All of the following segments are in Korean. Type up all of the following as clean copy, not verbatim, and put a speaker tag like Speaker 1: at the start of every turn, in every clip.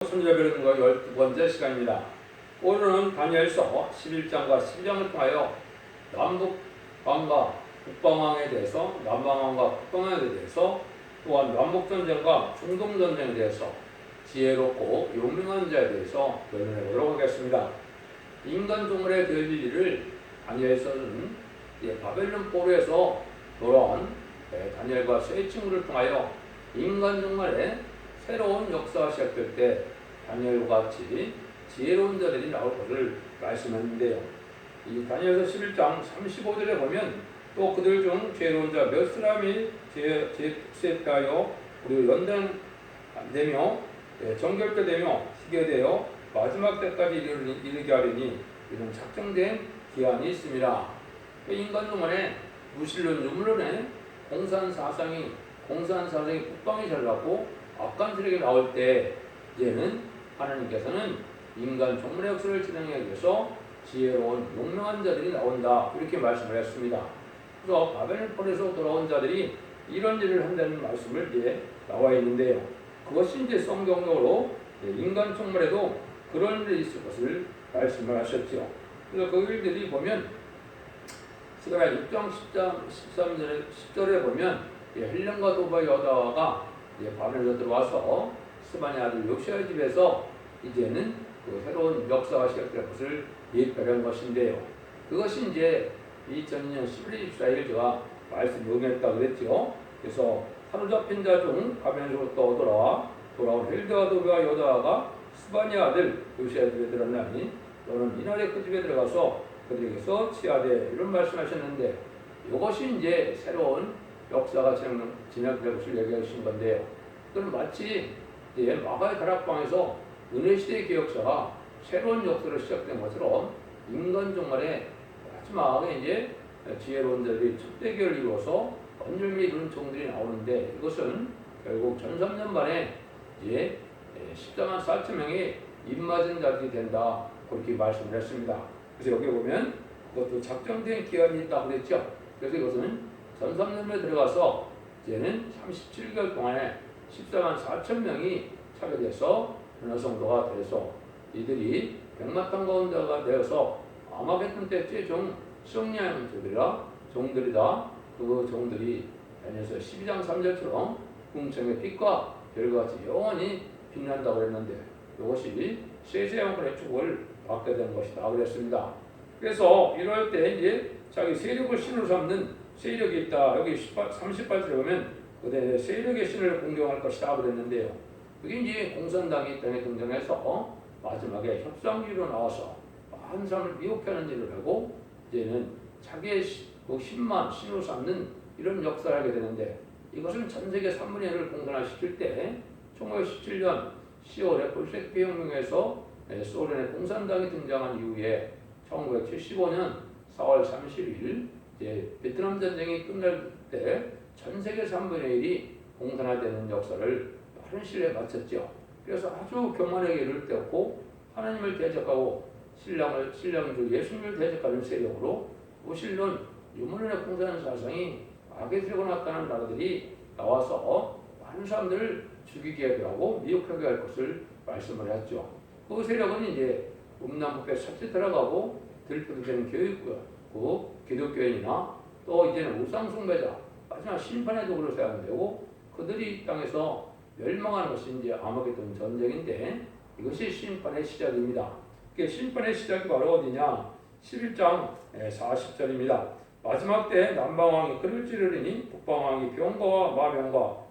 Speaker 1: 순서별과 12번째 시간입니다. 오늘은 다니엘서 11장과 12장을 통하여 남북왕과 북방왕에 대해서, 남방왕과 북방왕에 대해서, 또한 남북전쟁과 중동전쟁에 대해서 지혜롭고 용맹한 자에 대해서 변론해 보도록 하겠습니다. 인간 종말에 될 일을 다니엘서는 바벨론 포로에서 돌아온 다니엘과 세 친구를 통하여 인간 종말에 새로운 역사가 시작될 때 다니엘과 같이 지혜로운 자들이 나올 것을 말씀했는데요. 이 다니엘서 11장 35절에 보면 또 그들 중 지혜로운 자 몇 사람이 제 특수에 따여 그리고 연단되며 정결되며 희게 되어 마지막 때까지 이르게 하리니 이런 작정된 기한이 있습니다. 인간 동안에 무신론 유물론에 공산사상이 국방이 잘났고 악한 세력이 나올 때 이제는 하나님께서는 인간 종말의 역사를 진행하기 위해서 지혜로운 용맹한 자들이 나온다 이렇게 말씀을 했습니다. 그래서 바벨론 포로에서 돌아온 자들이 이런 일을 한다는 말씀을 이제 나와 있는데요. 그것이 이제 성경적으로 인간 종말에도 그런 일이 있을 것을 말씀을 하셨죠. 그래서 그 일들이 보면 스가랴 6장 10절에 보면 헬령과 도바 여다가 바벨론에서 들어와서 스바냐 아들 요시아의 집에서 이제는 그 새로운 역사가 시작될 것을 예표한 것인데요. 그것이 이제 2002년 11월 24일 제가 말씀 용했다고 그랬죠. 그래서 사로잡힌 자 중 바벨론에서부터 돌아온 헬드와 도베와 여다가 스바냐 아들 요시아의 집에 들어갔나니 너는 이날에 그 집에 들어가서 그들에게서 치하되 이런 말씀하셨는데 이것이 이제 새로운 역사가 진행될 것을 얘기하신 건데요. 그건 마치 마가의 다락방에서 은혜시대의 개혁사가 새로운 역사로 시작된 것처럼 인간 종말에 마지막에 이제 지혜로운 자들이 첫 대결을 이루어서 언절미 이루는 종들이 나오는데 이것은 결국 전 3년 만에 이제 14만 4천 명이 입맞은 자들이 된다 그렇게 말씀을 했습니다. 그래서 여기 보면 그것도 작정된 기한이 있다고 그랬죠. 그래서 이것은 전 3년에 들어가서 이제는 37개월 동안에 14만 4천 명이 차별돼서 어느 정도가 돼서 이들이 백마탄 가운데가 되어서 아마겟돈 때 최종 승리하는 종들이다. 그 종들이 다니엘서 12장 3절처럼 궁창의 빛과 별과 같이 영원히 빛난다고 했는데 이것이 세세형의 축복을 받게 되는 것이다 그랬습니다. 그래서 이럴 때 이제 자기 세력을 신으로 삼는 세력이 있다. 여기 38절에 보면 그대 세력의 신을 공경할 것이다 그랬는데요. 그게 이제 공산당이 이 땅에 등장해서 마지막에 협상주의로 나와서 많은 사람을 미혹하는 일을 하고 이제는 자기의 그 힘만 신으로 삼는 이런 역사를 하게 되는데 이것은 전 세계 3분의 1을 공산화시킬 때 1917년 10월에 볼셰비키 혁명에서 소련의 공산당이 등장한 이후에 1975년 4월 30일 베트남 전쟁이 끝날 때 전 세계 3분의 1이 공산화되는 역사를 빠른 시일에 마쳤죠. 그래서 아주 교만하게 이를 때였고 하나님을 대적하고 신랑주 예수님을 대적하는 세력으로 무신론 유물론의 공산화 사상이 악의 세력으로 나타난 나라들이 나와서 많은 사람들을 죽이게 하고 미혹하게 할 것을 말씀을 했죠. 그 세력은 이제 음남북에 삭제 들어가고 들끓는 교육과 그 기독교인이나 또 이제는 우상숭배자 마지막 심판의 도구로 사용되고 그들이 이 땅에서 멸망하는 것이 이제 아마겟돈 전쟁인데 이것이 심판의 시작입니다. 심판의 시작이 바로 어디냐? 11장 40절입니다. 마지막 때 남방왕이 그를 찌르리니 북방왕이 병거와 마병과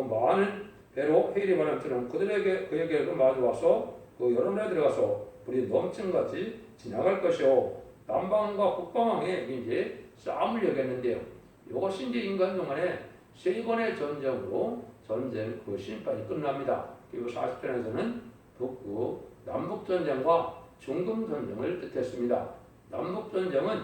Speaker 1: 많은 배로 헤일이 바람처럼 그에게 마주와서 그 여러 나라에 들어가서 불이 넘침같이 지나갈 것이요 남방왕과 북방왕의 이제 싸움을 여겼는데요. 이것이 이제 인간 동안에 세 번의 전쟁으로 전쟁 그 심판이 끝납니다. 그리고 40편에서는 북부 남북 전쟁과 중동 전쟁을 뜻했습니다. 남북 전쟁은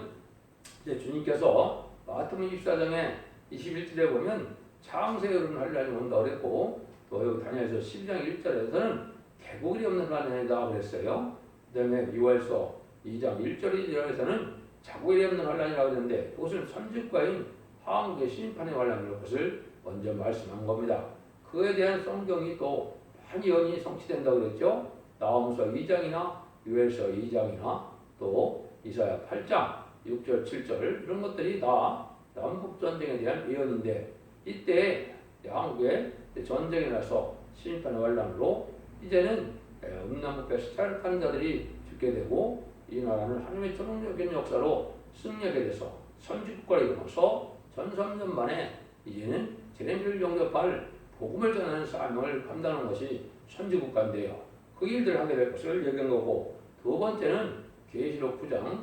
Speaker 1: 이제 주님께서 마태복음 24장에 21절에 보면 창세여름 환란이 온다 그랬고 또 여기 다니엘서 12장 1절에서는 대국이 없는 환란이다 그랬어요. 그다음에 유월서 2장 1절 2절에서는 자국이 없는 환란이라고 했는데 그것은 선지과인 한국의 심판의 환란일 것을 먼저 말씀한 겁니다. 그에 대한 성경이 또 한 예언이 성취된다고 그랬죠. 나홈서 2장이나 요엘서 2장이나 또 이사야 8장 6절 7절 이런 것들이 다 남북전쟁에 대한 예언인데, 이때 한국에 전쟁이 나서 심판의 환란으로 이제는 음남북에서 탈락한 자들이 죽게 되고, 이 나라는 하나님의 전능적인 역사로 승리하게 돼서 선지국가를 이루어서 1300년 만에 이제는 재림을 영접할 복음을 전하는 사명을 감당하는 것이 선지국가인데요. 그 일들을 하게 될 것을 얘기한 거고, 두 번째는 계시록 9장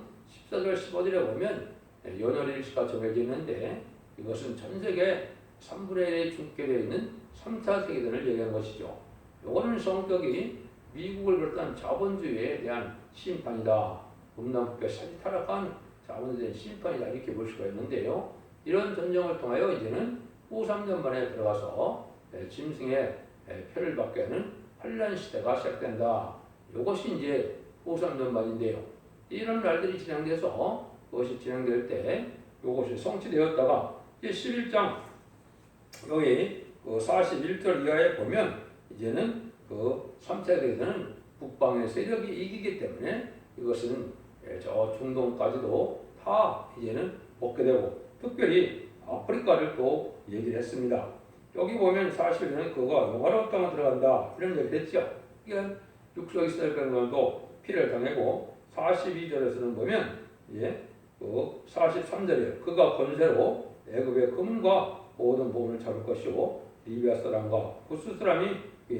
Speaker 1: 14절 15절에 보면 연혈 일시가 정해져 있는데, 이것은 전 세계 3분의 1에 죽게 되어 있는 3차 세계대전을 얘기한 것이죠. 이거는 성격이 미국을 비롯한 자본주의에 대한 심판이다. 음남북에 사지 타락한 자본주의에 대한 심판이다. 이렇게 볼 수가 있는데요. 이런 전쟁을 통하여 이제는 후3년 만에 들어가서 짐승의 표를 받게 하는 환란 시대가 시작된다. 이것이 이제 후3년 만인데요. 이런 날들이 진행돼서 그것이 진행될 때 이것이 성취되었다가 이제 11장 여기 그 41절 이하에 보면 이제는 그 3차 대전은 북방의 세력이 이기기 때문에 이것은 저 중동까지도 다 이제는 먹게 되고, 특별히 아프리카를 또 얘기를 했습니다. 여기 보면 사실은 그가 영화로운 땅에 들어간다 이런 얘기를 했죠. 이게 육적 이스라엘 백성도 피를 당하고, 42절에서는 보면 그 43절에 그가 권세로 애굽의 금과 모든 보물을 잡을 것이요 리비아 사람과 구스 사람이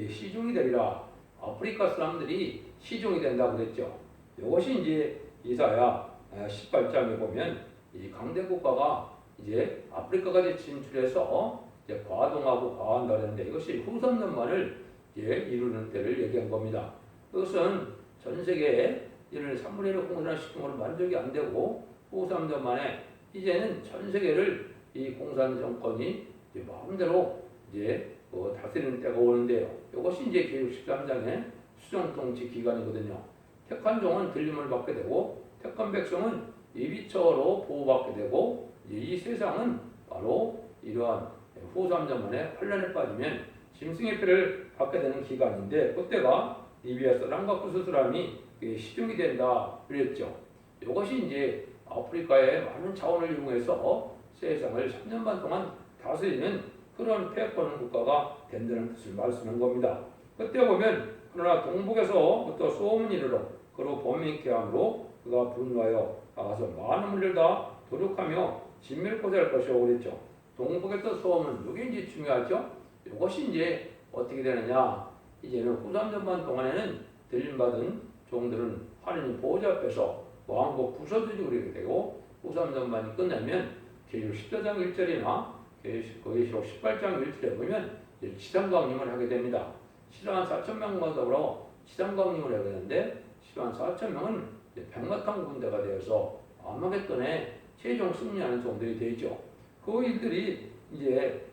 Speaker 1: 시종이 되리라. 아프리카 사람들이 시종이 된다고 그랬죠. 이것이 이제 이사야 18장에 보면 이 강대 국가가 이제 아프리카까지 진출해서 이제 과동하고 과한다 그랬는데, 이것이 후 3년만을 이루는 때를 얘기한 겁니다. 그것은 전 세계에 이를 3분의 1을 공산시킨 으로 만족이 안 되고, 후 3년 만에 이제는 전 세계를 이 공산 정권이 이제 마음대로 이제 다스리는 때가 오는데요. 이것이 이제 계율 13장의 수정 통치 기간이거든요. 택한 종은 들림을 받게 되고, 택한 백성은 예비처로 보호받게 되고, 이제 이 세상은 바로 이러한 후 3년 만에 환란에 빠지면 짐승의 표를 받게 되는 기간인데, 그때가 리비아 사람과 구스 사람이 시종이 된다 그랬죠. 이것이 이제 아프리카의 많은 자원을 이용해서 세상을 3년 반 동안 다스리는 그런 패권 국가가 된다는 뜻을 말씀한 겁니다. 그때 보면 그러나 동북에서부터 소문이 이르러 그로 범민케 함으로 그가 분노하여 나가서 많은 물을 다 도륙하며 진멸코자 할 것이라고 그랬죠. 동북에서 소문, 이게 이제 중요하죠. 이것이 이제 어떻게 되느냐, 이제는 후 3년 반 동안에는 들림받은 종들은 하느님 보호자 앞에서 왕국 부서지고 그렇게 되고, 후 3년 만이 끝나면 계시록 14장 1절이나 계시록 18장 1절에 보면 지상강림을 하게 됩니다. 10만 4천 명과 더불어 지상강림을 하게 되는데, 10만 4천 명은 백마탄 군대가 되어서 아마겟돈에 최종 승리하는 종들이 되죠. 그 일들이 이제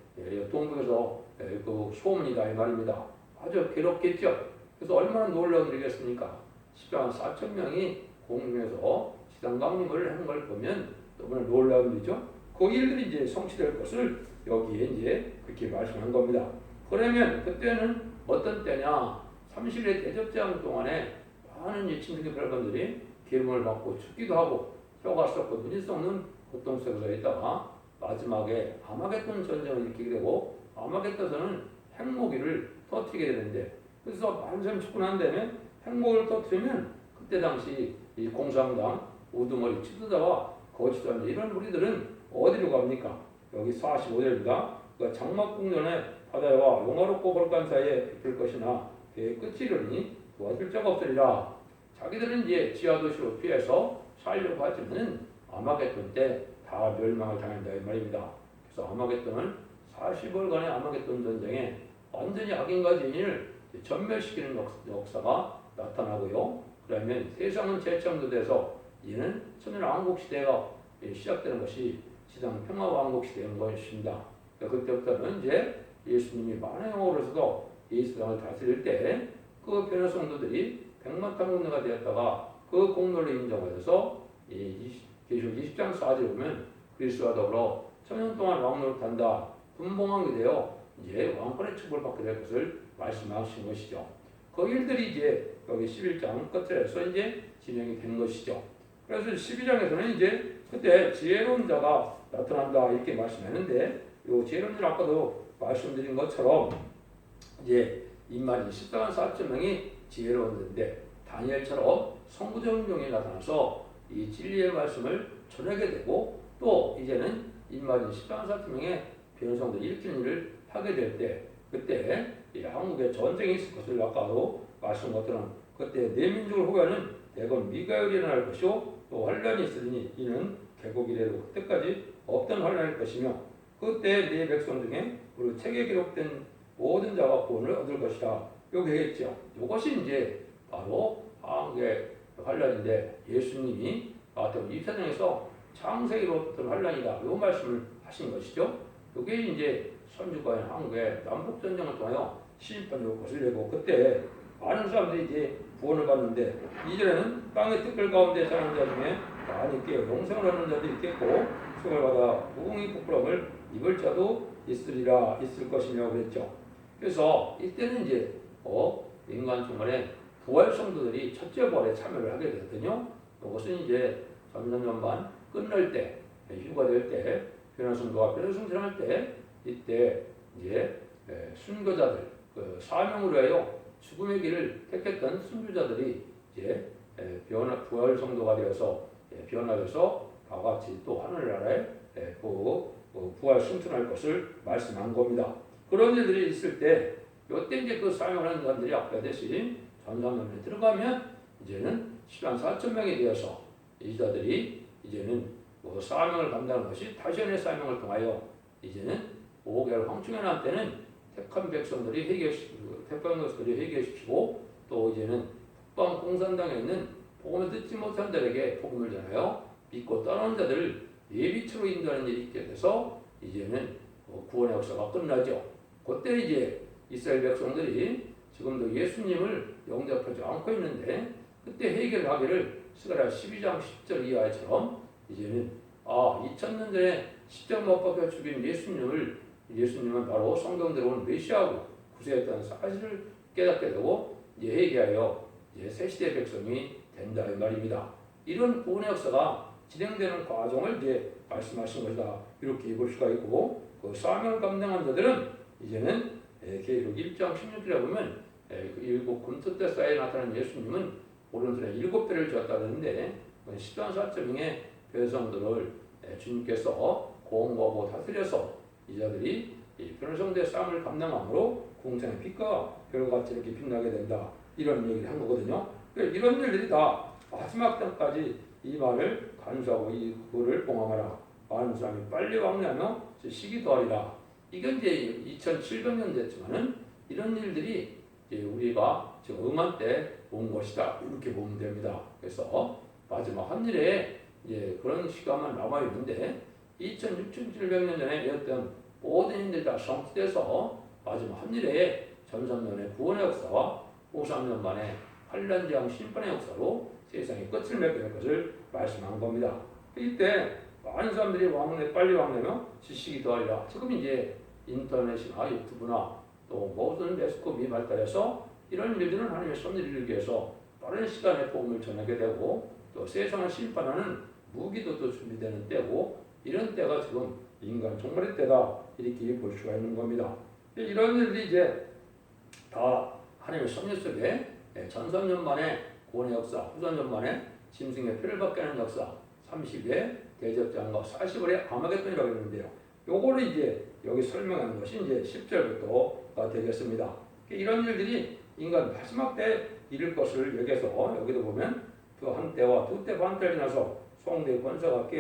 Speaker 1: 동북에서 그 소문이다 이 말입니다. 아주 괴롭겠죠. 그래서 얼마나 놀라운 일이겠습니까? 10만 4천 명이 공중에서 지상강림을 하는 걸 보면 너무나 놀라운 일이죠. 그 일들이 이제 성취될 것을 여기에 이제 그렇게 말씀한 겁니다. 그러면 그때는 어떤 때냐? 30일의 대접장 동안에 많은 침식의 별관들이 기름을 받고 죽기도 하고 혀가 썩고 눈이 썩는 고통 속에서 있다가 마지막에 아마겟돈 전쟁을 일으키게 되고, 아마겟돈에서는 핵무기를 터뜨리게 되는데, 그래서 만세를 죽고 난 다음에 핵무기를 터뜨리면 그때 당시 이 공산당 우두머리 치도자와 거치도자 이런 우리들은 어디로 갑니까? 여기 45절입니다. 그 장막궁전의 바다와 용화롭고 벌간 사이에 베풀 것이나 그의 끝이 이르니 도와줄 자가 없으리라. 자기들은 이제 지하도시로 피해서 살려고 하지만은 아마겟돈 때 다 멸망을 당한다 이 말입니다. 그래서 아마겟돈은 40월간의 아마겟돈 전쟁에 완전히 악인과 죄인을 전멸시키는 역사가 나타나고요. 그러면 세상은 재창조돼서 이는 천연왕국 시대가 시작되는 것이 지상 평화왕국 시대인 것입니다. 그때부터는 이제 예수님이 많은 영어로서도 이 세상을 다스릴 때 그 변호 성도들이 백만탄 군대가 되었다가 그 공로를 인정하여서 계시록 20장 4절에 보면 그리스도와 더불어 천년 동안 왕노릇한다 분봉왕이 되어 이제 왕권의 축복을 받게 될 것을 말씀하신 것이죠. 그 일들이 이제 여기 11장 끝에서 이제 진행이 되는 것이죠. 그래서 12장에서는 이제 그때 지혜로운 자가 나타난다 이렇게 말씀했는데, 이 지혜로운 자 아까도 말씀드린 것처럼 이제 인마린 14만 4천 명이 지혜로웠는데 다니엘처럼 성부적인 종이 나타나서 이 진리의 말씀을 전하게 되고, 또 이제는 인마린 14만 4천 명의 변성도 일으키는 일을 하게 될 때, 그때 이 한국에 전쟁이 있을 것을 아까도 말씀한 것처럼 그때 내 민족을 호위하는 대건 미가엘이 일어날 것이요 또 환란이 있으니 이는 개국 이래로 그때까지 없던 환란일 것이며 그때 네 백성 중에 우리 책에 기록된 모든 자가 구원을 얻을 것이다. 여기 얘기했죠. 이것이 이제 바로 한국의 환란인데, 예수님이 마태복음 24장에서 창세기로부터 환란이다 이 말씀을 하신 것이죠. 이게 이제 선주과인 한국의 남북 전쟁을 통하여 시집판으로 거슬리고, 그때 많은 사람들이 이제 구원을 받는데, 이전에는 땅의 특별 가운데 사는 자 중에 많이 깨어 영생을 얻는 자도 있겠고 수을 받아 무궁히 부끄러움을 입을 자도 있을 것이며 그랬죠. 그래서 이때는 이제 인간 중간에 부활 성도들이 첫째 부활에 참여를 하게 되거든요. 이것은 이제 전전반 끝날 때, 휴가 될 때, 변화 성도가 변화 성전할 때, 이때 이제 순교자들, 그 사명을 위하여 죽음의 길을 택했던 순교자들이 이제 부활 성도가 되어서 변화돼서 다 같이 또 하늘나라에 부활 승천할 것을 말씀한 겁니다. 그런 일들이 있을 때, 이때 이제 그 사명을 하는 사람들이 아까 대신 전사면에 들어가면 이제는 10만 4천 명이 되어서 이 자들이 이제는 사명을 감당하는 것이 다시언의 사명을 통하여 이제는 5개월 황충연한 때는 택한 백성들이 회개시키고 또 이제는 북방 공산당에 있는 복음을 듣지 못한 자들에게 복음을 전하여 믿고 떠나는 자들을 예비치로 인도하는 일이 있게 돼서 이제는 구원의 역사가 끝나죠. 그때 이제 이스라엘 백성들이 지금도 예수님을 영접하지 않고 있는데, 그때 해결하기를 스가랴 12장 10절 이하처럼 이제는 2000년 전에 십자가 못 박혀 죽인 예수님은 바로 성경대로 온 메시아고 구세했다는 사실을 깨닫게 되고 이제 회개하여 이제 새 시대 백성이 된다 이 말입니다. 이런 구원의 역사가 진행되는 과정을 이제 말씀하신 것이다 이렇게 볼 수가 있고, 그 사명을 감당한 자들은 이제는 계시록 1장 16절에 보면 일곱 금토대사에 나타난 예수님은 오른손에 7배를 쥐었다 그러는데, 10만 4천 명의 백성들을 주님께서 공고하고 다스려서 이 자들이 변성대 싸움을 감당함으로 공생의 빛과 별같이 이렇게 빛나게 된다 이런 얘기를 한 거거든요. 이런 일들이 다 마지막 때까지 이 말을 간수하고 그거를 봉함하라. 많은 사람이 빨리 왕래하며 시기도 하리라. 이건 이제 2700년 됐지만은 이런 일들이 이제 우리가 지금 응한 때 온 것이다 이렇게 보면 됩니다. 그래서 마지막 한일에 이제 그런 시간만 남아 있는데 2700년 전에 되었던 모든 일들이 다 성취돼서 마지막 한일에 전선년의 구원의 역사와 53년 만에 환란재앙 심판의 역사로 세상의 끝을 맺게 될 것을 말씀한 겁니다. 이때 많은 사람들이 빨리 왕래며 지식이 더하리라. 지금 이제 인터넷이나 유튜브나 또 모든 매스컴이 발달해서 이런 일들은 하나님의 섭리를 이루기 위해서 빠른 시간에 복음을 전하게 되고 또 세상을 심판하는 무기도 또 준비되는 때고, 이런 때가 지금 인간 종말의 때다 이렇게 볼 수가 있는 겁니다. 이런 일들이 이제 다 하나님의 섭리 속에 전선년 만에 구원의 역사, 후선년 만에 짐승의 피를 받게 하는 역사, 30에 대접장과 40월에 아마겟돈이라고 했는데요. 요거를 이제 여기 설명하는 것이 이제 10절부터가 되겠습니다. 이런 일들이 인간 마지막 때 이룰 것을 여기서 여기도 보면 그 한 때와 두 때 반 때를 지나서 송대의 권세가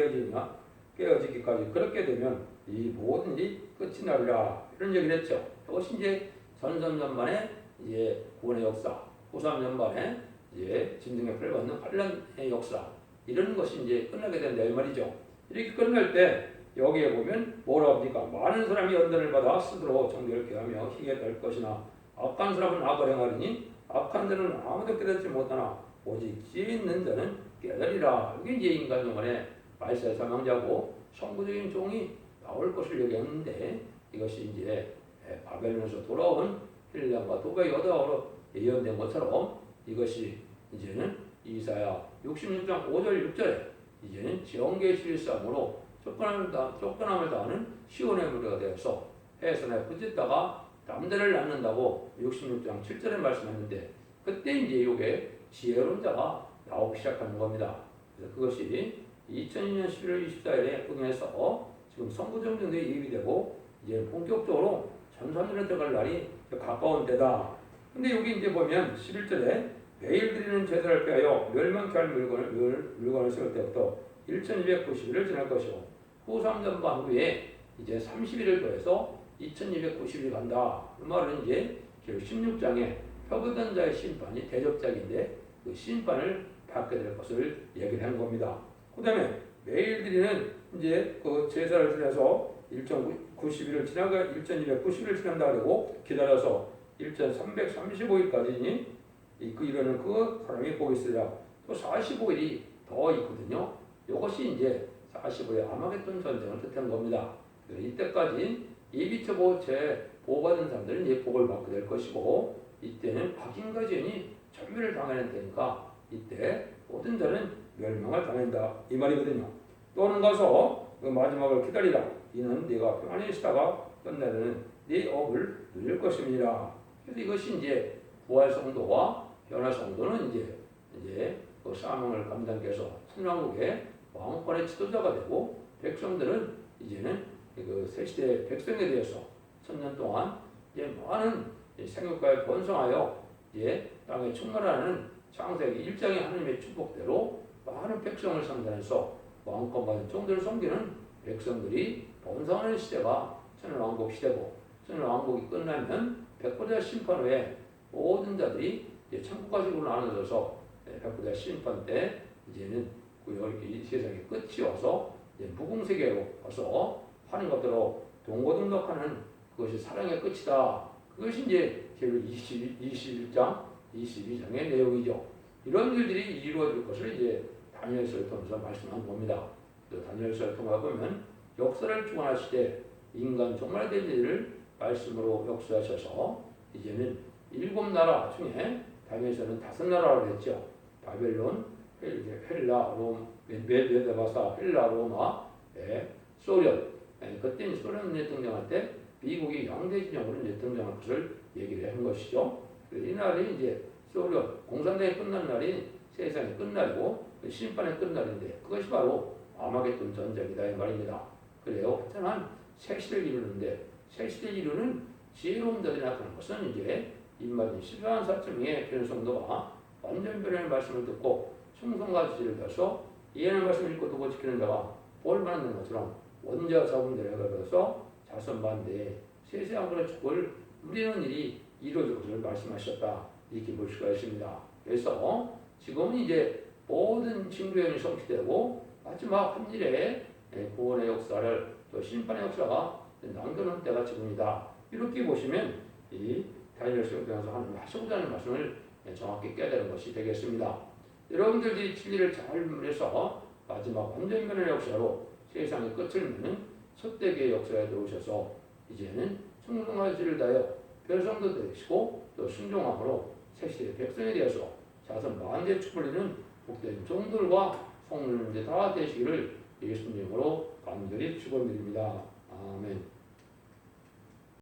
Speaker 1: 깨어지기까지 그렇게 되면 이 모든 일이 끝이 나리라 이런 얘기를 했죠. 이것이 이제 전선년 만에 이제 구원의 역사, 후삼년 만에 이제 짐승의 피를 받는 환란의 역사, 이런 것이 이제 끝나게 된다 이 말이죠. 이렇게 끝날 때 여기에 보면 뭐라고 합니까? 많은 사람이 연단을 받아 스스로 정죄를 깨하며 희게 될 것이나 악한 사람은 악을 행하리니 악한 자는 아무도 깨닫지 못하나 오직 지혜 있는 자는 깨달으리라. 이게 이제 인간 영혼의 말세 사망자고 성부적인 종이 나올 것을 얘기했는데, 이것이 이제 바벨론에서 돌아온 헬라과 도배 여다로 예언된 것처럼 이것이 이제는 이사야 66장 5절 6절에 이제는 지언계시의 싸움으로 쫓겨남을 당하는 시온의 무리가 되어서 해선에 부짓다가 남들을 낳는다고 66장 7절에 말씀했는데 그때 이제 이게 지혜로운 자가 나오기 시작하는 겁니다. 그래서 그것이 2002년 11월 24일에 응해서 지금 선거정전에 예비되고 이제 본격적으로 전산으로 들어갈 날이 가까운 때다. 근데 여기 이제 보면 11절에 매일 드리는 제사를 빼하여 멸망케 할 물건을 세울 때부터 1290일을 지날 것이고 후 3년반 후에 이제 30일을 더해서 2290일이 간다. 그 말은 이제 16장에 표거된 자의 심판이 대접작인데 그 심판을 받게 될 것을 얘기를 한 겁니다. 그 다음에 매일 드리는 이제 그 제사를 지내서 1290일을 지나가 1290일을 지난다 그러고 기다려서 1335일까지니 이러는 그 사람이 보고 있으랴. 또 45일이 더 있거든요. 이것이 이제 45일 아마겟돈 전쟁을 뜻한 겁니다. 이때까지 예비처 제 보호받은 사람들은 이제 복을 받게 될 것이고 이때는 악인과 죄인이 전멸을 당하는 때니까 이때 모든 자는 멸망을 당한다 이 말이거든요. 또는 가서 그 마지막을 기다리라. 이는 네가 평안히 있다가 끝내는 네 업을 누릴 것입니다. 그래서 이것이 이제 부활 성도와 변화 성도는 이제 그 사명을 감당해서 천왕국의 왕권의 지도자가 되고 백성들은 이제는 그 새시대 백성에 대해서 천년 동안 이제 많은 생육과에 번성하여 이제 땅에 충만하는 창세기 1장의 하나님의 축복대로 많은 백성을 상대해서 왕권 받은 종들을 섬기는 백성들이 번성하는 시대가 천년왕국 시대고 천년왕국이 끝나면 백보자 심판 후에 모든 자들이 이제 천국가식으로 나눠져서 백보자 심판 때 이제는 이 세상의 끝이 와서 이제 무궁세계로 와서 하는 것대로 동고동락하는 그것이 사랑의 끝이다. 그것이 이제 계율 21장, 22장의 내용이죠. 이런 일들이 이루어질 것을 이제 다니엘서를 통해서 말씀한 겁니다. 또 다니엘서를 통해 보면 역사를 주관하시되 인간 종말된 일을 말씀으로 역사하셔서 이제는 7나라 중에 다니엘서는 5나라라고 했죠. 바벨론, 헬라, 메데바사, 헬라, 로마, 소련. 그때 소련이 등장할 때 미국이 양대 진영으로 등장할 것을 얘기를 한 것이죠. 이 날이 이제 소련 공산당이 끝난 날이 세상이 끝날이고 심판의 끝날인데 그것이 바로 아마겟돈 전쟁이다 이 말입니다. 그래요. 하여튼 새 시대를 이루는데 새 시대를 이루는 지혜로운 자들이 나타나는 것은 이제 입맞은 14사쯤의 변성도가 완전 변화의 말씀을 듣고 충성과 지지를 다해서 이해하는 말씀을 읽고 두고 지키는 자가 볼 받는 것처럼 원자 자본들에 걸어서 자선 반대에 세세한 그런 축을 누리는 일이 이루어질 것을 말씀하셨다. 이렇게 볼 수가 있습니다. 그래서 지금은 이제 모든 징조연이 성취되고 마지막 한 일에 구원의 역사를 또 심판의 역사가 남겨놓은 때가 지금이다. 이렇게 보시면 이 다니엘서에 대해서 하시고자 하는 말씀을 정확히 깨달은 것이 되겠습니다. 여러분들이 진리를 잘 해서 마지막 완전변의 역사로 세상의 끝을 맺는 첫대기의 역사에 들어오셔서 이제는 충성하지를 다하여 별성도 되시고 또 순종함으로 새시대의 백성에 대해서 자선 만대의 축복을 이루는 복된 종들과 성도님들 다 되시기를 예수님으로 간절히 축원드립니다. 아멘.